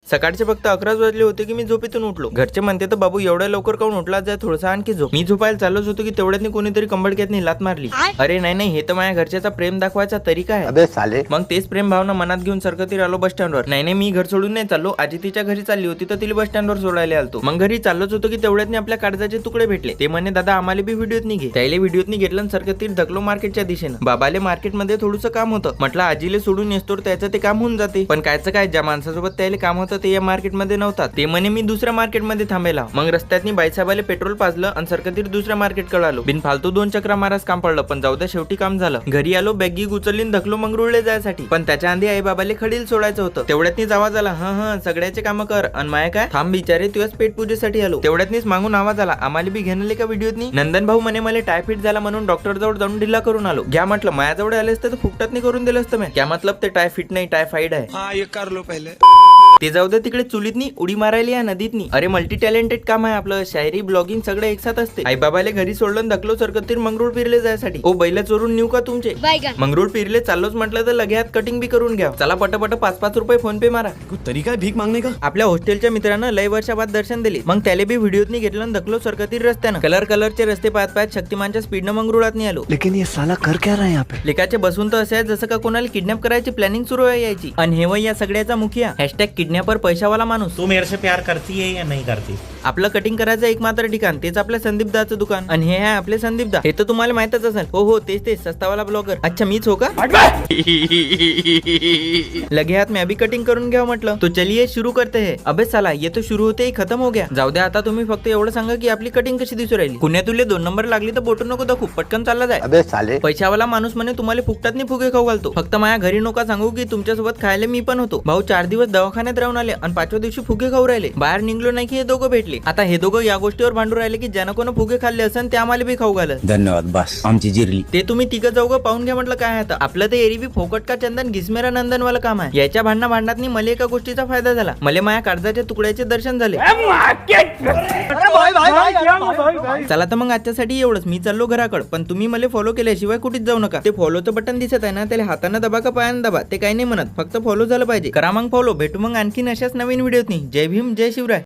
सकाळचे फक्त 11 वाजले होते की मी झोपेतून उठलो. घरचे म्हणते तर बाबू एवढ्या लवकर काऊन उठला, जा थोडासा आणखी झोप. मी झोपायला चाललोच होतो की तेवढ्यातनी कोणीतरी कंबडक्यातनी लात मारली. अरे नाही हे तर माझ्या घरच्याचा प्रेम दाखवायचा तरीका आहे. मग तेच प्रेम भावना मनात घेऊन सरकतीर आलो बस स्टँडवर. नाही मी घर सोडून नाही चाललो, आजी तिच्या घरी चालली होती तर तिला बस स्टँडवर सोडायला आलतो. मग घरी चाललोच होतो की तेवढ्यातनी आपल्या कागदाचे तुकडे भेटले. ते म्हणे दादा आम्हाला बी व्हिडिओत निघे. त्याला व्हिडिओत घेतलं आणि सरकतीर धकलो मार्केटच्या दिशेनं. बाबाले मार्केटमध्ये थोडंसं काम होतं. म्हटलं आजीले सोडून येतो त्याचं ते काम होऊन जाते. पण कायचं काय, ज्या माणसासोबत त्याला काम होतं ते या मार्केटमध्ये नव्हता. ते म्हणे मी दुसऱ्या मार्केटमध्ये थांबायला. मग रस्त्यातनी बाईसाहेबाले पेट्रोल पाजलं आणि सरकतीर दुसऱ्या मार्केट कडे आलो. बिन फालतू 2 चक्रा मारास काम पडलं, पण जाऊ द्या शेवटी काम झालं. घरी आलो, बॅगी उचलली धकलो मंगरुळले जायसाठी. पण त्याच्या आधी आई बाबाले खडील सोडायचं होतं. तेवढ्यातनीच आवाज आला, हा सगळ्याचे काम कर. आणि माय काय थांब बिचारे, तुझ्याच पेट पूजेसाठी आलो. तेवढ्यातनीच मागून आवाज आला, आम्हाला बी घेणले का व्हिडिओतनी. नंदन भाऊ म्हणे मला टायफॉइड झाला म्हणून डॉक्टर जवळ जाऊन ढिल्ला करून आलो. घ्या म्हटलं, माझ्याजवळ आले असते तर फुकटात करून दिलं असतं. क्या मतलब ते टायफॉइड नाही टायफॉइड आहे. हाँ ये कर लो पहले. ते जाऊ दे तिकडे, चुलीतनी उडी मारायली या नदीतनी. अरे मल्टी टॅलेंटेड काम आहे आपलं, शायरी ब्लॉगिंग सगळं एक साथ असते. आई बाबाले घरी सोडलं धकलो सरकतीर मंगरूळ पिरले जायसाठी. ओ बैल चोरून नेऊ का तुमचे? मंगरूळ पिरले चाललोच म्हटलं तर लगेच कटिंग बी करून घ्या. चला पटपट 5-5 रुपये फोन पे मारा. तरीका है भीक मांगने का. आपल्या हॉस्टेलच्या मित्रानं लय वर्षाबाद दर्शन दिले. मग त्याला बी व्हिडिओतनी घेतलं धकलो सरकतीर रस्त्यानं. कलरचे रस्ते पाहत शक्तिमानच्या स्पीडनं मंगरुळात नाही आलो. लेकिन ये साला कर क्या रहा है यहाँ पे. लेकाचे बसून तर असे आहे जसं का कोणाला किडनॅप करायची प्लॅनिंग सुरू आहे यायची. आणि हे वय या सगळ्याचा मुखिया #किडनॅपर पैशावाला माणूस. तू मेरे से प्यार करती है या नहीं करती. आपलं कटिंग करायचं एकमात्र ठिकाण तेच आपल्या संदीप दाचं दुकान. आणि हे आहे आपले संदीप दा. हे तर तुम्हाला माहितच असेल. हो तेच सस्तावाला ब्लॉगर. अच्छा मीच हो का. लगे हाथ मैं भी कटिंग करून घ्या म्हटलं. तो चलिए शुरू करते हैं. अबे साला ये तो शुरू होते ही खत्म हो गया. जाऊ द्या आता, तुम्ही फक्त एवढं सांगा की आपली कटिंग कशी दिसू राहिली. पुण्यातुले 2 नंबर लागली तर बोटू नको दाखवू, पटकन चालला जाय. अबे साले. पैशावाला माणूस म्हणे तुम्हाला फुकटात फुगे खाऊ घालतो. फक्त माझ्या घरी नका सांगू की तुमच्यासोबत खायला मी पण होतो. भाऊ 4 दिवस दवाखान्यात राहून आले आणि 5व्या दिवशी फुगे खाऊ राहिले. बाहेर निघलो नाही की हे दोघं भेटले. आता हे दोघं या गोष्टीवर भांडू राहिले की ज्यानं कोण फुगे खाल्ले असेल ते आम्हाला बी खाऊ घालत. धन्यवाद बस आमची जिरली. ते तुम्ही तिघं जाऊ पाहून घ्या म्हटलं काय आता. आपलं ते एरवी फोकट का चंदन घिसमेरा नंदन वाला काम आहे. याच्या भांडणात मला एका गोष्टीचा फायदा झाला. मला माझ्या काळजाच्या तुकड्याचे दर्शन झाले. चला तर मग आजच्यासाठी एवढंच. मी चाललो घराकडे, पण तुम्ही मला फॉलो केल्याशिवाय कुठेच जाऊ नका. ते फॉलोचं बटन दिसत आहे ना, त्याला हाताने दबा का पायाने दबा ते काही नाही म्हणत, फक्त फॉलो झालं पाहिजे. करा मग फॉलो. भेटू मग आणखीन अशाच नवीन व्हिडिओतनी. जय भीम जय शिवराय.